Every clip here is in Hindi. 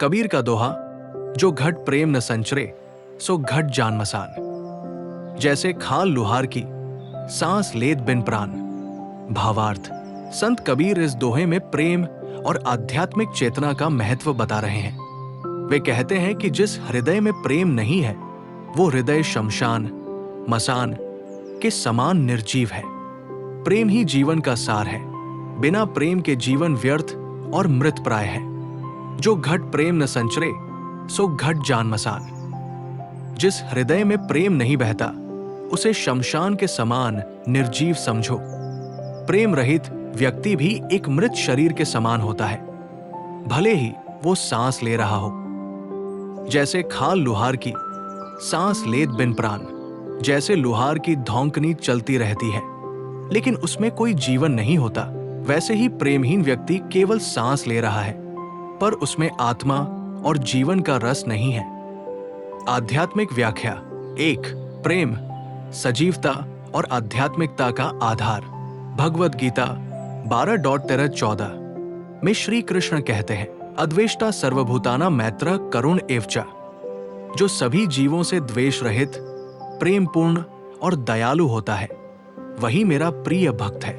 कबीर का दोहा, जो घट प्रेम न संचरे सो घट जान मसान। जैसे खाल लुहार की सांस लेत बिन प्राण। भावार्थ, संत कबीर इस दोहे में प्रेम और आध्यात्मिक चेतना का महत्व बता रहे हैं। वे कहते हैं कि जिस हृदय में प्रेम नहीं है वो हृदय शमशान, मसान के समान निर्जीव है। प्रेम ही जीवन का सार है। बिना प्रेम के जीवन व्यर्थ और मृतप्राय है। जो घट प्रेम न संचरे सो घट जान मसान। जिस हृदय में प्रेम नहीं बहता उसे शमशान के समान निर्जीव समझो। प्रेम रहित व्यक्ति भी एक मृत शरीर के समान होता है, भले ही वो सांस ले रहा हो। जैसे खाल लुहार की सांस लेत बिन प्राण। जैसे लुहार की धौंकनी चलती रहती है लेकिन उसमें कोई जीवन नहीं होता, वैसे ही प्रेमहीन व्यक्ति केवल सांस ले रहा है पर उसमें आत्मा और जीवन का रस नहीं है। आध्यात्मिक व्याख्या। 1. प्रेम सजीवता और आध्यात्मिकता का आधार। भगवद गीता 12.13-14 में श्री कृष्ण कहते हैं, अद्वेष्टा सर्वभूताना मैत्र करुण एवचा। जो सभी जीवों से द्वेष रहित, प्रेमपूर्ण और दयालु होता है वही मेरा प्रिय भक्त है।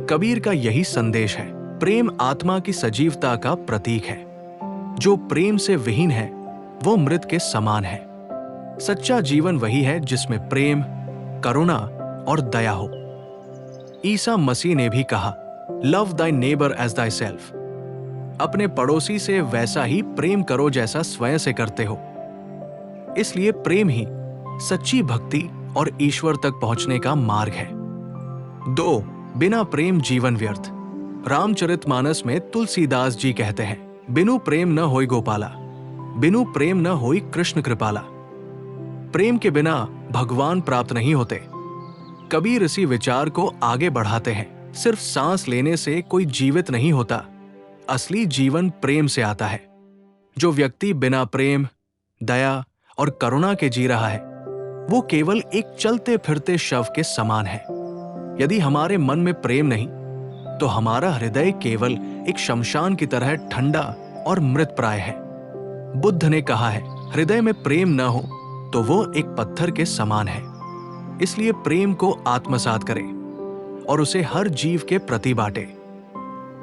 कबीर का यही संदेश है। प्रेम आत्मा की सजीवता का प्रतीक है। जो प्रेम से विहीन है वो मृत के समान है। सच्चा जीवन वही है जिसमें प्रेम, करुणा और दया हो। ईसा मसीह ने भी कहा, love thy neighbour as thyself. अपने पड़ोसी से वैसा ही प्रेम करो जैसा स्वयं से करते हो। इसलिए प्रेम ही सच्ची भक्ति और ईश्वर तक पहुंचने का मार्ग है। 2. बिना प्रेम जीवन व्यर्थ। रामचरितमानस में तुलसीदास जी कहते हैं, बिनु प्रेम न होई गोपाला, बिनु प्रेम न होई कृष्ण कृपाला। प्रेम के बिना भगवान प्राप्त नहीं होते। कबीर इसी विचार को आगे बढ़ाते हैं, सिर्फ सांस लेने से कोई जीवित नहीं होता, असली जीवन प्रेम से आता है। जो व्यक्ति बिना प्रेम, दया और करुणा के जी रहा है वो केवल एक चलते फिरते शव के समान है। यदि हमारे मन में प्रेम नहीं तो हमारा हृदय केवल एक शमशान की तरह ठंडा और मृतप्राय है। बुद्ध ने कहा है, हृदय में प्रेम न हो तो वो एक पत्थर के समान है। इसलिए प्रेम को आत्मसात करें और उसे हर जीव के प्रति बांटे।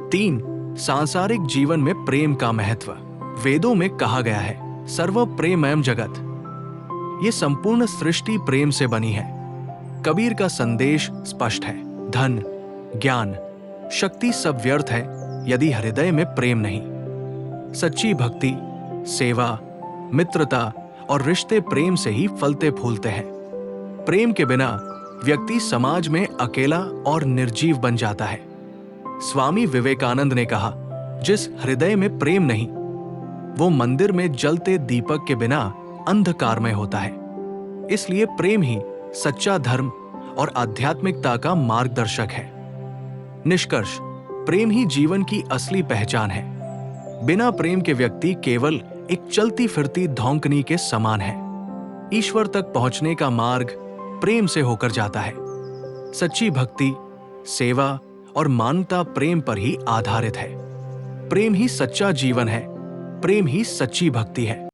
3. सांसारिक जीवन में प्रेम का महत्व। वेदों में कहा गया है, सर्व प्रेममय जगत। ये संपूर्ण सृष्टि प्रेम से बनी है। कबीर का संदेश स्पष्ट है, धन, ज्ञान, शक्ति सब व्यर्थ है यदि हृदय में प्रेम नहीं। सच्ची भक्ति, सेवा, मित्रता और रिश्ते प्रेम से ही फलते फूलते हैं। प्रेम के बिना व्यक्ति समाज में अकेला और निर्जीव बन जाता है। स्वामी विवेकानंद ने कहा, जिस हृदय में प्रेम नहीं वो मंदिर में जलते दीपक के बिना अंधकारमय होता है। इसलिए प्रेम ही सच्चा धर्म और आध्यात्मिकता का मार्गदर्शक है। निष्कर्ष, प्रेम ही जीवन की असली पहचान है। बिना प्रेम के व्यक्ति केवल एक चलती फिरती धौंकनी के समान है। ईश्वर तक पहुंचने का मार्ग प्रेम से होकर जाता है। सच्ची भक्ति, सेवा और मानवता प्रेम पर ही आधारित है। प्रेम ही सच्चा जीवन है। प्रेम ही सच्ची भक्ति है।